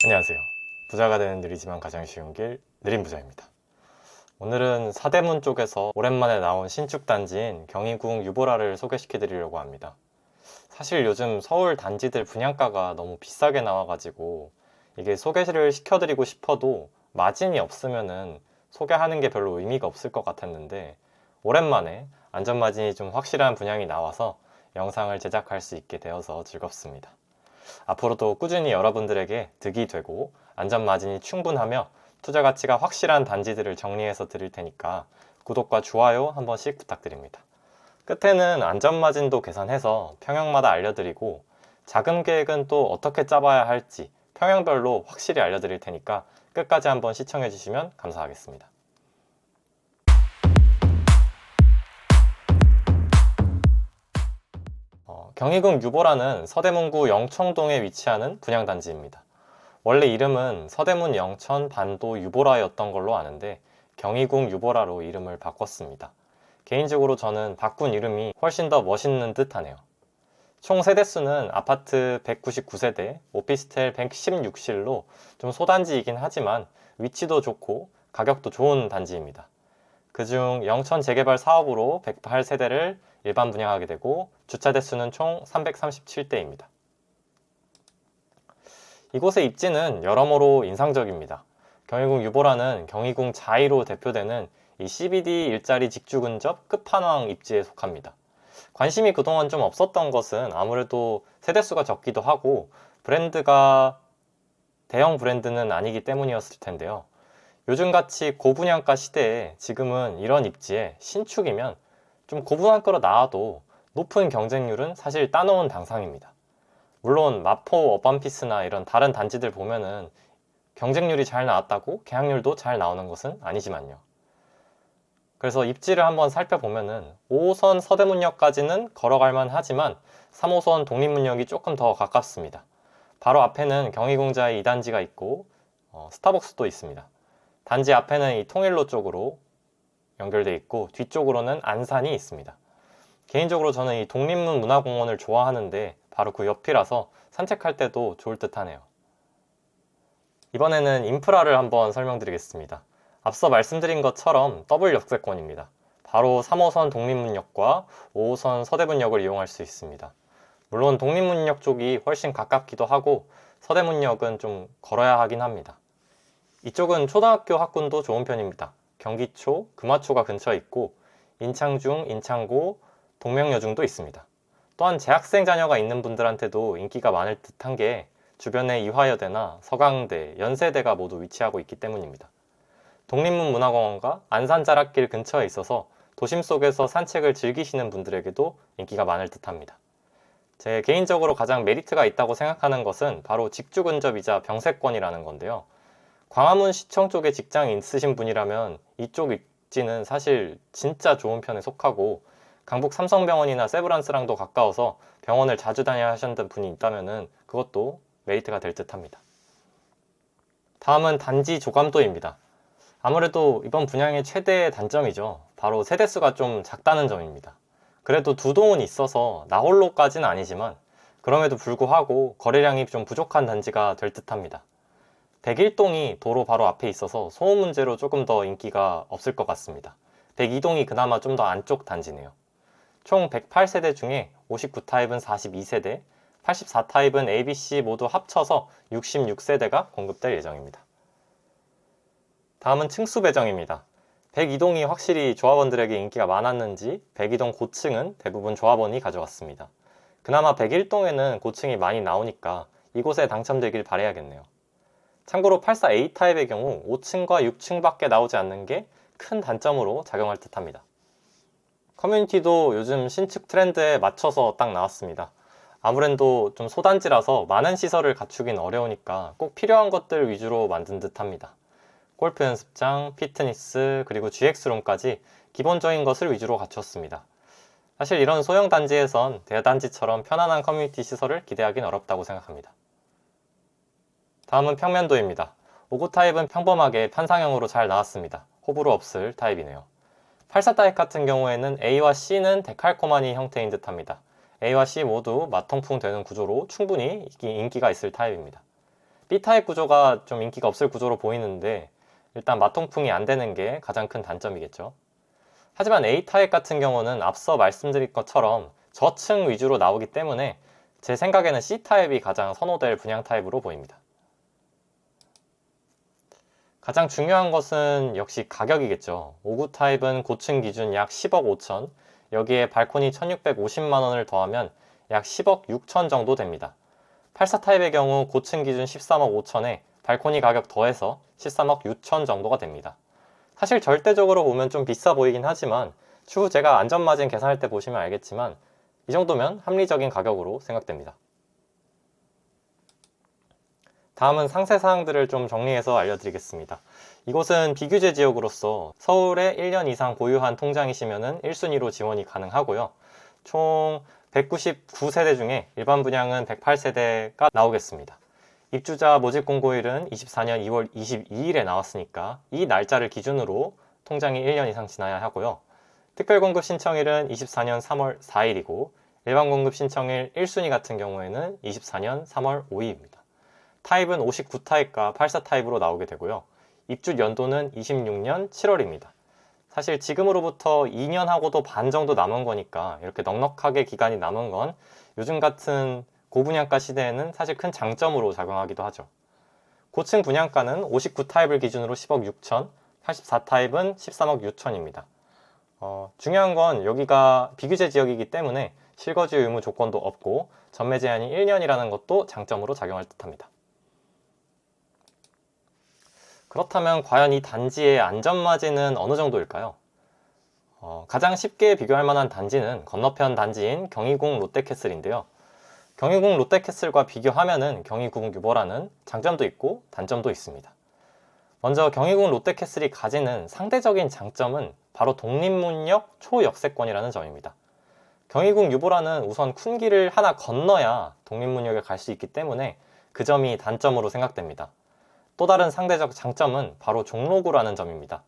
안녕하세요. 부자가 되는 느리지만 가장 쉬운 길, 느림부자입니다. 오늘은 서대문 쪽에서 오랜만에 나온 신축 단지인 경희궁 유보라를 소개시켜 드리려고 합니다. 사실 요즘 서울 단지들 분양가가 너무 비싸게 나와가지고 이게 소개를 시켜드리고 싶어도 마진이 없으면은 소개하는 게 별로 의미가 없을 것 같았는데, 오랜만에 안전마진이 좀 확실한 분양이 나와서 영상을 제작할 수 있게 되어서 즐겁습니다. 앞으로도 꾸준히 여러분들에게 득이 되고 안전마진이 충분하며 투자 가치가 확실한 단지들을 정리해서 드릴 테니까 구독과 좋아요 한 번씩 부탁드립니다. 끝에는 안전마진도 계산해서 평형마다 알려드리고, 자금 계획은 또 어떻게 짜봐야 할지 평형별로 확실히 알려드릴 테니까 끝까지 한번 시청해 주시면 감사하겠습니다. 경희궁 유보라는 서대문구 영청동에 위치하는 분양단지입니다. 원래 이름은 서대문 영천 반도 유보라였던 걸로 아는데 경희궁 유보라로 이름을 바꿨습니다. 개인적으로 저는 바꾼 이름이 훨씬 더 멋있는 듯 하네요. 총 세대수는 아파트 199세대, 오피스텔 116실로 좀 소단지이긴 하지만 위치도 좋고 가격도 좋은 단지입니다. 그중 영천 재개발 사업으로 108세대를 일반 분양하게 되고 주차 대수는 총 337대입니다. 이곳의 입지는 여러모로 인상적입니다. 경희궁 유보라는 경희궁 자이로 대표되는 이 CBD 일자리 직주 근접 끝판왕 입지에 속합니다. 관심이 그동안 좀 없었던 것은 아무래도 세대수가 적기도 하고 브랜드가 대형 브랜드는 아니기 때문이었을 텐데요. 요즘같이 고분양가 시대에 지금은 이런 입지에 신축이면 좀 고분양가로 나와도 높은 경쟁률은 사실 따놓은 당상입니다. 물론 마포 어반피스나 이런 다른 단지들 보면은 경쟁률이 잘 나왔다고 계약률도 잘 나오는 것은 아니지만요. 그래서 입지를 한번 살펴보면은 5호선 서대문역까지는 걸어갈만 하지만 3호선 독립문역이 조금 더 가깝습니다. 바로 앞에는 경희궁자의 2단지가 있고 스타벅스도 있습니다. 단지 앞에는 이 통일로 쪽으로 연결되어 있고 뒤쪽으로는 안산이 있습니다. 개인적으로 저는 이 독립문 문화공원을 좋아하는데 바로 그 옆이라서 산책할 때도 좋을 듯 하네요. 이번에는 인프라를 한번 설명드리겠습니다. 앞서 말씀드린 것처럼 더블 역세권입니다. 바로 3호선 독립문역과 5호선 서대문역을 이용할 수 있습니다. 물론 독립문역 쪽이 훨씬 가깝기도 하고 서대문역은 좀 걸어야 하긴 합니다. 이쪽은 초등학교 학군도 좋은 편입니다. 경기초, 금화초가 근처에 있고 인창중, 인창고, 동명여중도 있습니다. 또한 재학생 자녀가 있는 분들한테도 인기가 많을 듯한 게 주변에 이화여대나 서강대, 연세대가 모두 위치하고 있기 때문입니다. 독립문 문화공원과 안산자락길 근처에 있어서 도심 속에서 산책을 즐기시는 분들에게도 인기가 많을 듯합니다. 제 개인적으로 가장 메리트가 있다고 생각하는 것은 바로 직주 근접이자 병세권이라는 건데요. 광화문 시청 쪽에 직장이 있으신 분이라면 이쪽 입지는 사실 진짜 좋은 편에 속하고, 강북 삼성병원이나 세브란스랑도 가까워서 병원을 자주 다녀야 하셨던 분이 있다면 그것도 메리트가 될 듯 합니다. 다음은 단지 조감도입니다. 아무래도 이번 분양의 최대의 단점이죠. 바로 세대수가 좀 작다는 점입니다. 그래도 두 동은 있어서 나홀로까지는 아니지만 그럼에도 불구하고 거래량이 좀 부족한 단지가 될 듯 합니다. 101동이 도로 바로 앞에 있어서 소음 문제로 조금 더 인기가 없을 것 같습니다. 102동이 그나마 좀 더 안쪽 단지네요. 총 108세대 중에 59타입은 42세대, 84타입은 ABC 모두 합쳐서 66세대가 공급될 예정입니다. 다음은 층수 배정입니다. 102동이 확실히 조합원들에게 인기가 많았는지 102동 고층은 대부분 조합원이 가져왔습니다. 그나마 101동에는 고층이 많이 나오니까 이곳에 당첨되길 바라야겠네요. 참고로 84A 타입의 경우 5층과 6층밖에 나오지 않는 게 큰 단점으로 작용할 듯 합니다. 커뮤니티도 요즘 신축 트렌드에 맞춰서 딱 나왔습니다. 아무래도 좀 소단지라서 많은 시설을 갖추긴 어려우니까 꼭 필요한 것들 위주로 만든 듯 합니다. 골프 연습장, 피트니스, 그리고 GX룸까지 기본적인 것을 위주로 갖췄습니다. 사실 이런 소형 단지에선 대단지처럼 편안한 커뮤니티 시설을 기대하긴 어렵다고 생각합니다. 다음은 평면도입니다. 5구 타입은 평범하게 판상형으로 잘 나왔습니다. 호불호 없을 타입이네요. 84 타입 같은 경우에는 A와 C는 데칼코마니 형태인 듯 합니다. A와 C 모두 맞통풍 되는 구조로 충분히 인기가 있을 타입입니다. B타입 구조가 좀 인기가 없을 구조로 보이는데 일단 맞통풍이 안 되는 게 가장 큰 단점이겠죠. 하지만 A타입 같은 경우는 앞서 말씀드린 것처럼 저층 위주로 나오기 때문에 제 생각에는 C타입이 가장 선호될 분양 타입으로 보입니다. 가장 중요한 것은 역시 가격이겠죠. 59 타입은 고층 기준 약 10억 5천, 여기에 발코니 1650만 원을 더하면 약 10억 6천 정도 됩니다. 84 타입의 경우 고층 기준 13억 5천에 발코니 가격 더해서 13억 6천 정도가 됩니다. 사실 절대적으로 보면 좀 비싸 보이긴 하지만 추후 제가 안전마진 계산할 때 보시면 알겠지만 이 정도면 합리적인 가격으로 생각됩니다. 다음은 상세 사항들을 좀 정리해서 알려드리겠습니다. 이곳은 비규제 지역으로서 서울에 1년 이상 보유한 통장이시면 1순위로 지원이 가능하고요. 총 199세대 중에 일반 분양은 108세대가 나오겠습니다. 입주자 모집 공고일은 24년 2월 22일에 나왔으니까 이 날짜를 기준으로 통장이 1년 이상 지나야 하고요. 특별공급 신청일은 24년 3월 4일이고 일반 공급 신청일 1순위 같은 경우에는 24년 3월 5일입니다. 타입은 59 타입과 84 타입으로 나오게 되고요. 입주 연도는 26년 7월입니다. 사실 지금으로부터 2년하고도 반 정도 남은 거니까 이렇게 넉넉하게 기간이 남은 건 요즘 같은 고분양가 시대에는 사실 큰 장점으로 작용하기도 하죠. 고층 분양가는 59 타입을 기준으로 10억 6천, 84 타입은 13억 6천입니다. 중요한 건 여기가 비규제 지역이기 때문에 실거주 의무 조건도 없고 전매 제한이 1년이라는 것도 장점으로 작용할 듯합니다. 그렇다면 과연 이 단지의 안전마진은 어느 정도일까요? 가장 쉽게 비교할 만한 단지는 건너편 단지인 경희궁 롯데캐슬인데요. 경희궁 롯데캐슬과 비교하면은 경희궁 유보라는 장점도 있고 단점도 있습니다. 먼저 경희궁 롯데캐슬이 가지는 상대적인 장점은 바로 독립문역 초역세권이라는 점입니다. 경희궁 유보라는 우선 큰 길을 하나 건너야 독립문역에 갈 수 있기 때문에 그 점이 단점으로 생각됩니다. 또 다른 상대적 장점은 바로 종로구라는 점입니다.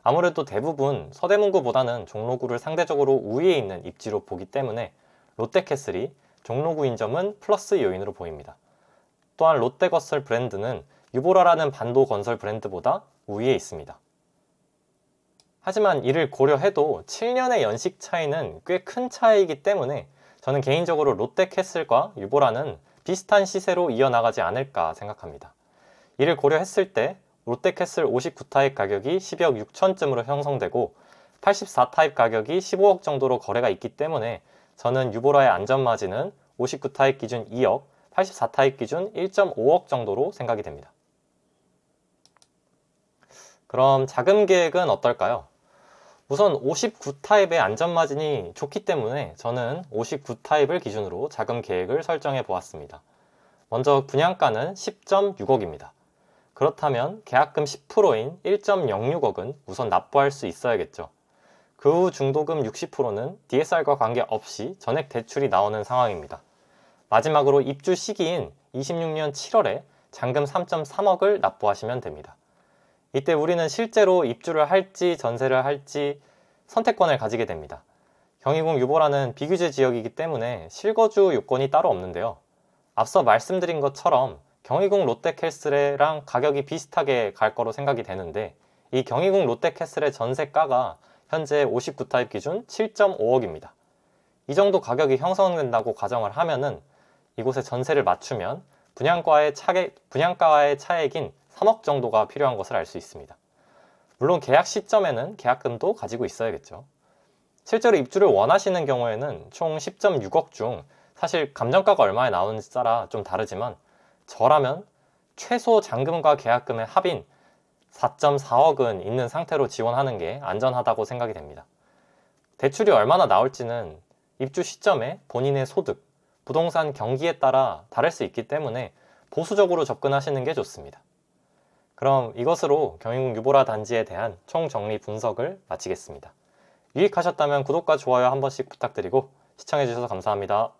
아무래도 대부분 서대문구보다는 종로구를 상대적으로 우위에 있는 입지로 보기 때문에 롯데캐슬이 종로구인 점은 플러스 요인으로 보입니다. 또한 롯데건설 브랜드는 유보라라는 반도 건설 브랜드보다 우위에 있습니다. 하지만 이를 고려해도 7년의 연식 차이는 꽤 큰 차이이기 때문에 저는 개인적으로 롯데캐슬과 유보라는 비슷한 시세로 이어나가지 않을까 생각합니다. 이를 고려했을 때 롯데캐슬 59 타입 가격이 12억 6천쯤으로 형성되고 84 타입 가격이 15억 정도로 거래가 있기 때문에 저는 유보라의 안전마진은 59 타입 기준 2억, 84 타입 기준 1.5억 정도로 생각이 됩니다. 그럼 자금 계획은 어떨까요? 우선 59 타입의 안전마진이 좋기 때문에 저는 59 타입을 기준으로 자금 계획을 설정해 보았습니다. 먼저 분양가는 10.6억입니다. 그렇다면 계약금 10%인 1.06억은 우선 납부할 수 있어야겠죠. 그 후 중도금 60%는 DSR과 관계없이 전액 대출이 나오는 상황입니다. 마지막으로 입주 시기인 26년 7월에 잔금 3.3억을 납부하시면 됩니다. 이때 우리는 실제로 입주를 할지 전세를 할지 선택권을 가지게 됩니다. 경희궁 유보라는 비규제 지역이기 때문에 실거주 요건이 따로 없는데요. 앞서 말씀드린 것처럼 경희궁 롯데캐슬이랑 가격이 비슷하게 갈 거로 생각이 되는데 이 경희궁 롯데캐슬의 전세가가 현재 59 타입 기준 7.5억입니다. 이 정도 가격이 형성된다고 가정을 하면은 이곳에 전세를 맞추면 분양가의 차액인 3억 정도가 필요한 것을 알 수 있습니다. 물론 계약 시점에는 계약금도 가지고 있어야겠죠. 실제로 입주를 원하시는 경우에는 총 10.6억 중 사실 감정가가 얼마에 나오는지 따라 좀 다르지만 저라면 최소 잔금과 계약금의 합인 4.4억은 있는 상태로 지원하는 게 안전하다고 생각이 됩니다. 대출이 얼마나 나올지는 입주 시점에 본인의 소득, 부동산 경기에 따라 다를 수 있기 때문에 보수적으로 접근하시는 게 좋습니다. 그럼 이것으로 경희궁 유보라 단지에 대한 총정리 분석을 마치겠습니다. 유익하셨다면 구독과 좋아요 한 번씩 부탁드리고 시청해주셔서 감사합니다.